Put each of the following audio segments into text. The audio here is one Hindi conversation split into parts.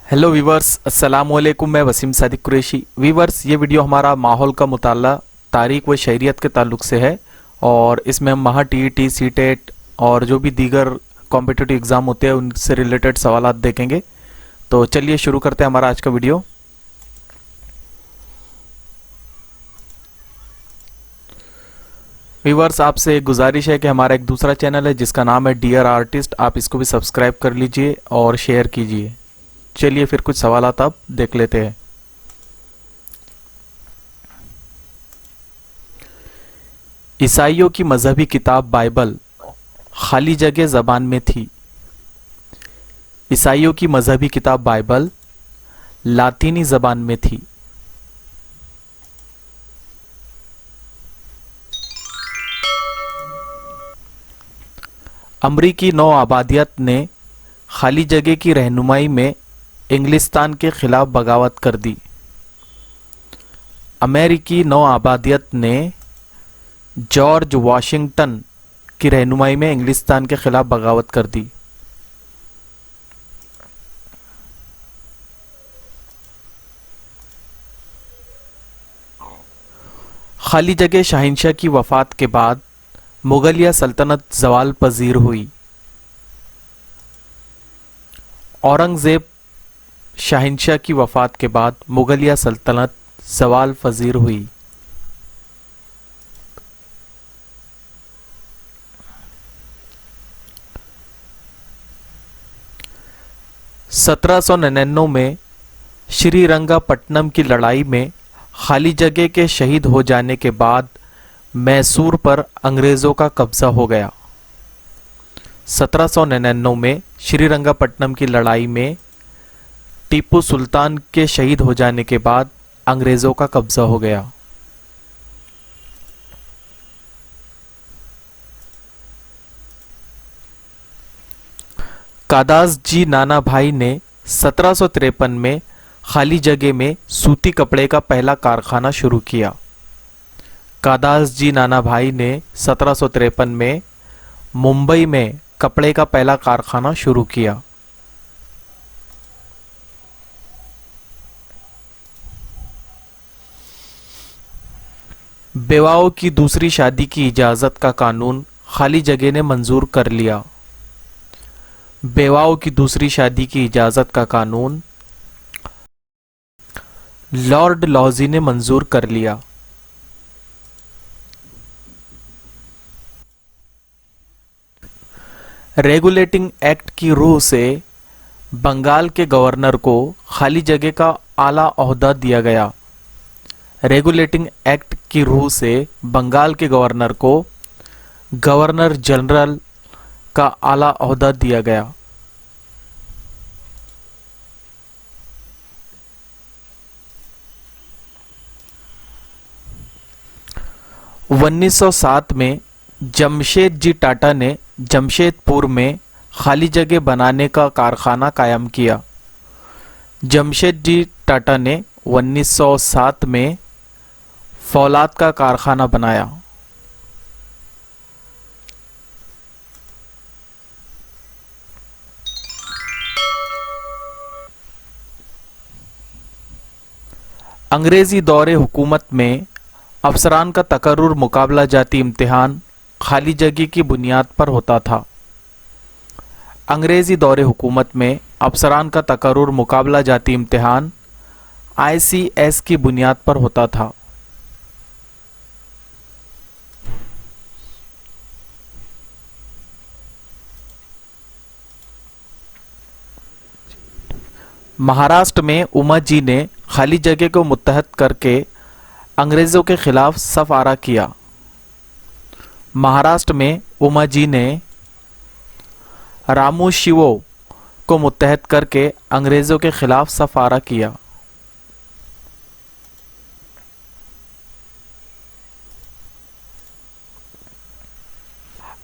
हेलो वीवर्स, अस्सलाम वालेकुम। मैं वसीम सादिक कुरैशी। वीवर्स, ये वीडियो हमारा माहौल का मुताला तारीख व शरीयत के ताल्लुक से है और इसमें हम महा टीईटी, सीटेट और जो भी दीगर कॉम्पिटिटिव एग्ज़ाम होते हैं उनसे रिलेटेड सवालात देखेंगे। तो चलिए शुरू करते हैं हमारा आज का वीडियो। वीवर्स, आपसे एक गुजारिश है कि हमारा एक दूसरा चैनल है जिसका नाम है डियर आर्टिस्ट, आप इसको भी सब्सक्राइब कर लीजिए और शेयर कीजिए। चलिए फिर कुछ सवालात आप देख लेते हैं। ईसाइयों की मजहबी किताब बाइबल खाली जगह ज़बान में थी। ईसाइयों की मजहबी किताब बाइबल लातीनी ज़बान में थी। अमरीकी नौ आबादियत ने खाली जगह की रहनुमाई में इंग्लिस्तान के खिलाफ बगावत कर दी। अमेरिकी नौ आबादियत ने जॉर्ज वाशिंगटन की रहनुमाई में इंग्लिस्तान के खिलाफ बगावत कर दी। खाली जगह शाहिनशाह की वफात के बाद मुगलिया सल्तनत जवाल पजीर हुई। औरंगजेब शाहिनशाह की वफात के बाद मुगलिया सल्तनत जवाल पजीर हुई। सत्रह में श्रीरंगापट्टनम की लड़ाई में खाली जगह के शहीद हो जाने के बाद मैसूर पर अंग्रेज़ों का कब्जा हो गया। 1799 में श्रीरंगापट्टनम की लड़ाई में टीपू सुल्तान के शहीद हो जाने के बाद अंग्रेज़ों का कब्जा हो गया। कादास जी नाना भाई ने 1753 में खाली जगह में सूती कपड़े का पहला कारखाना शुरू किया। कादास जी नाना भाई ने 1753 में मुंबई में कपड़े का पहला कारखाना शुरू किया। बेवाओं की दूसरी शादी की इजाज़त का कानून खाली जगह ने मंजूर कर लिया। बेवाओं की दूसरी शादी की इजाज़त का कानून लॉर्ड लॉजी ने मंजूर कर लिया। रेगुलेटिंग एक्ट की रूह से बंगाल के गवर्नर को खाली जगह का आला ओहदा दिया गया। रेगुलेटिंग एक्ट की रूह से बंगाल के गवर्नर को गवर्नर जनरल का आला ओहदा दिया गया। उन्नीस सौ 7 में जमशेद जी टाटा ने जमशेदपुर में खाली जगह बनाने का कारखाना कायम किया। जमशेद जी टाटा ने 1907 में फौलाद का कारखाना बनाया। अंग्रेजी दौरे हुकूमत में अफसरान का तकर्रुर मुकाबला जाती इम्तिहान खाली जगह की बुनियाद पर होता था। अंग्रेजी दौरे हुकूमत में अफसरान का तकर्रुर मुकाबला जाती इम्तिहान ICS की बुनियाद पर होता था। महाराष्ट्र में उमा जी ने खाली जगह को मुत्तहद करके अंग्रेज़ों के खिलाफ सफ आरा किया। महाराष्ट्र में उमा जी ने रामू शिवो को मुत्तहद करके अंग्रेज़ों के खिलाफ सफ आरा किया।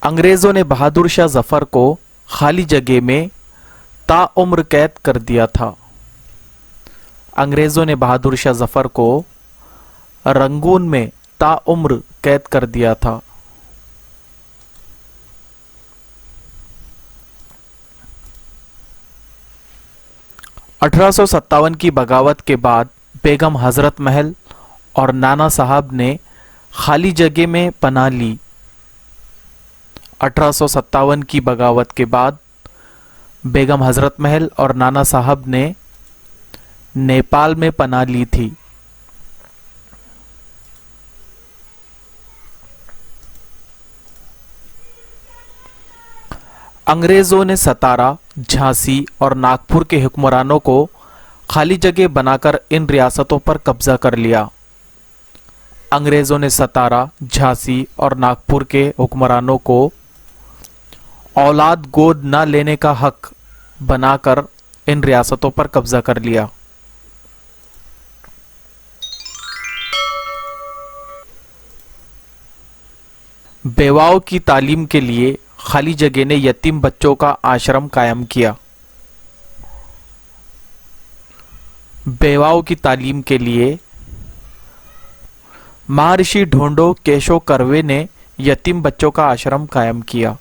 अंग्रेज़ों ने बहादुर शाह जफर को खाली जगह में ताउम्र कैद कर दिया था। अंग्रेज़ों ने बहादुर शाह जफर को रंगून में ताउम्र कैद कर दिया था। 1857 की बगावत के बाद बेगम हजरत महल और नाना साहब ने खाली जगह में पनाह ली। 1857 की बगावत के बाद बेगम हजरत महल और नाना साहब ने नेपाल में पनाह ली थी। अंग्रेजों ने सतारा, झांसी और नागपुर के हुक्मरानों को खाली जगह बनाकर इन रियासतों पर कब्जा कर लिया। अंग्रेजों ने सतारा, झांसी और नागपुर के हुक्मरानों को औलाद गोद न लेने का हक बनाकर इन रियासतों पर कब्जा कर लिया। बेवाओं की तालीम के लिए खाली जगह ने यतीम बच्चों का आश्रम कायम किया। बेवाओं की तालीम के लिए महर्षि ढोंडो केशव कर्वे ने यतीम बच्चों का आश्रम कायम किया।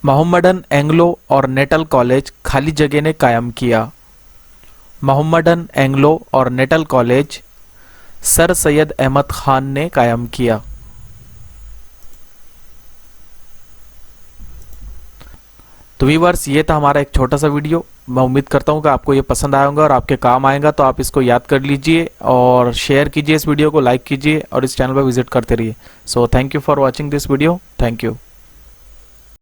Mohammedan Anglo oriental college खाली जगह ने कायम किया। Mohammedan Anglo oriental college sir Syed Ahmad Khan ने कायम किया। तो व्यूअर्स, ये था हमारा एक छोटा सा वीडियो। मैं उम्मीद करता हूँ कि आपको ये पसंद आएगा और आपके काम आएगा, तो आप इसको याद कर लीजिए और शेयर कीजिए, इस वीडियो को लाइक कीजिए और इस चैनल पर विजिट करते रहिए। So thank you for watching this video. Thank you.